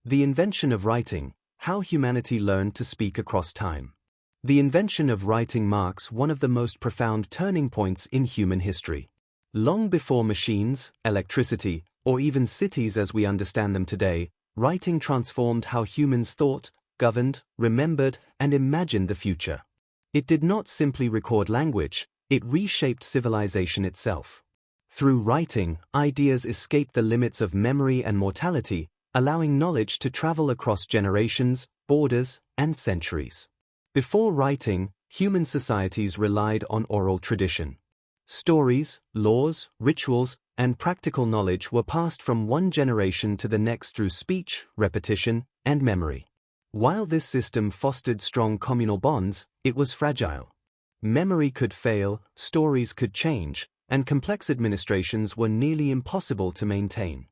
The invention of writing, how humanity learned to speak across time. The invention of writing marks one of the most profound turning points in human history. Long before machines, electricity, or even cities as we understand them today, writing transformed how humans thought, governed, remembered, and imagined the future. It did not simply record language, it reshaped civilization itself. Through writing, ideas escaped the limits of memory and mortality, allowing knowledge to travel across generations, borders, and centuries. Before writing, human societies relied on oral tradition. Stories, laws, rituals, and practical knowledge were passed from one generation to the next through speech, repetition, and memory. While this system fostered strong communal bonds, it was fragile. Memory could fail, stories could change, and complex administrations were nearly impossible to maintain.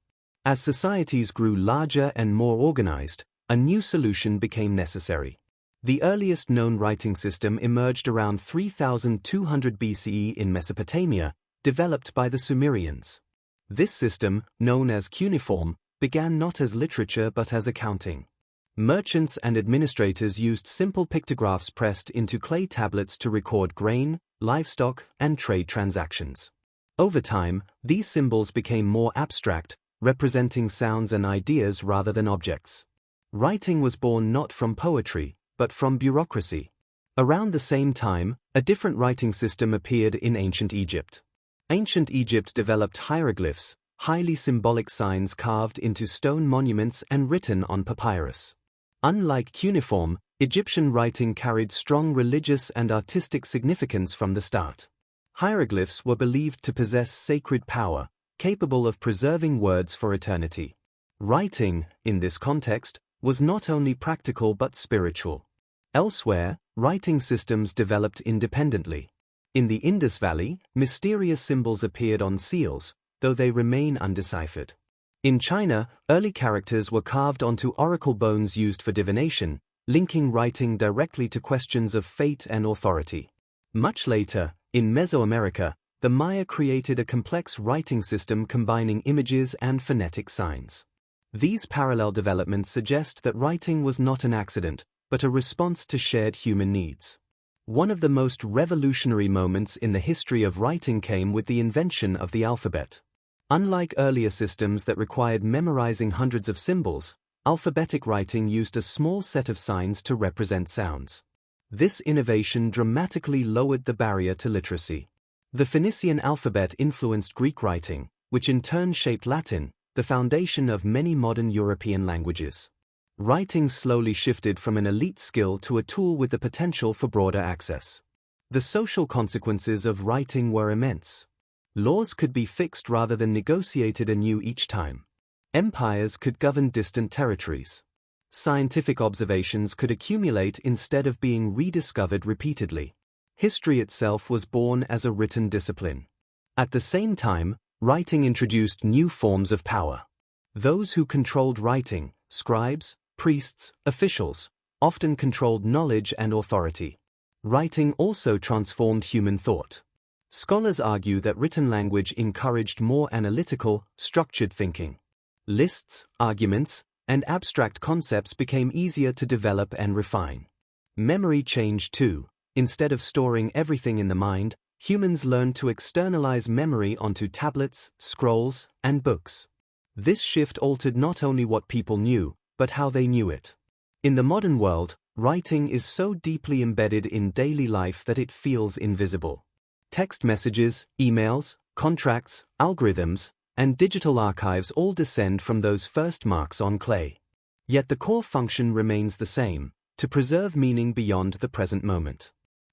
As societies grew larger and more organized, a new solution became necessary. The earliest known writing system emerged around 3200 BCE in Mesopotamia, developed by the Sumerians. This system, known as cuneiform, began not as literature but as accounting. Merchants and administrators used simple pictographs pressed into clay tablets to record grain, livestock, and trade transactions. Over time, these symbols became more abstract, representing sounds and ideas rather than objects. Writing was born not from poetry, but from bureaucracy. Around the same time, a different writing system appeared in ancient Egypt. Ancient Egypt developed hieroglyphs, highly symbolic signs carved into stone monuments and written on papyrus. Unlike cuneiform, Egyptian writing carried strong religious and artistic significance from the start. Hieroglyphs were believed to possess sacred power, capable of preserving words for eternity. Writing, in this context, was not only practical but spiritual. Elsewhere, writing systems developed independently. In the Indus Valley, mysterious symbols appeared on seals, though they remain undeciphered. In China, early characters were carved onto oracle bones used for divination, linking writing directly to questions of fate and authority. Much later, in Mesoamerica, the Maya created a complex writing system combining images and phonetic signs. These parallel developments suggest that writing was not an accident, but a response to shared human needs. One of the most revolutionary moments in the history of writing came with the invention of the alphabet. Unlike earlier systems that required memorizing hundreds of symbols, alphabetic writing used a small set of signs to represent sounds. This innovation dramatically lowered the barrier to literacy. The Phoenician alphabet influenced Greek writing, which in turn shaped Latin, the foundation of many modern European languages. Writing slowly shifted from an elite skill to a tool with the potential for broader access. The social consequences of writing were immense. Laws could be fixed rather than negotiated anew each time. Empires could govern distant territories. Scientific observations could accumulate instead of being rediscovered repeatedly. History itself was born as a written discipline. At the same time, writing introduced new forms of power. Those who controlled writing, scribes, priests, officials, often controlled knowledge and authority. Writing also transformed human thought. Scholars argue that written language encouraged more analytical, structured thinking. Lists, arguments, and abstract concepts became easier to develop and refine. Memory changed too. Instead of storing everything in the mind, humans learned to externalize memory onto tablets, scrolls, and books. This shift altered not only what people knew, but how they knew it. In the modern world, writing is so deeply embedded in daily life that it feels invisible. Text messages, emails, contracts, algorithms, and digital archives all descend from those first marks on clay. Yet the core function remains the same, to preserve meaning beyond the present moment.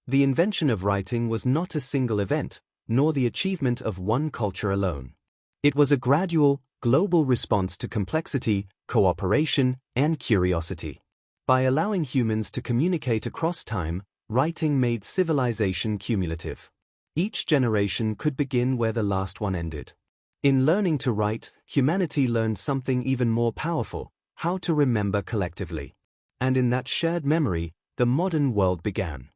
The invention of writing was not a single event, nor the achievement of one culture alone. It was a gradual, global response to complexity, cooperation, and curiosity. By allowing humans to communicate across time, writing made civilization cumulative. Each generation could begin where the last one ended. In learning to write, humanity learned something even more powerful: how to remember collectively. And in that shared memory, the modern world began.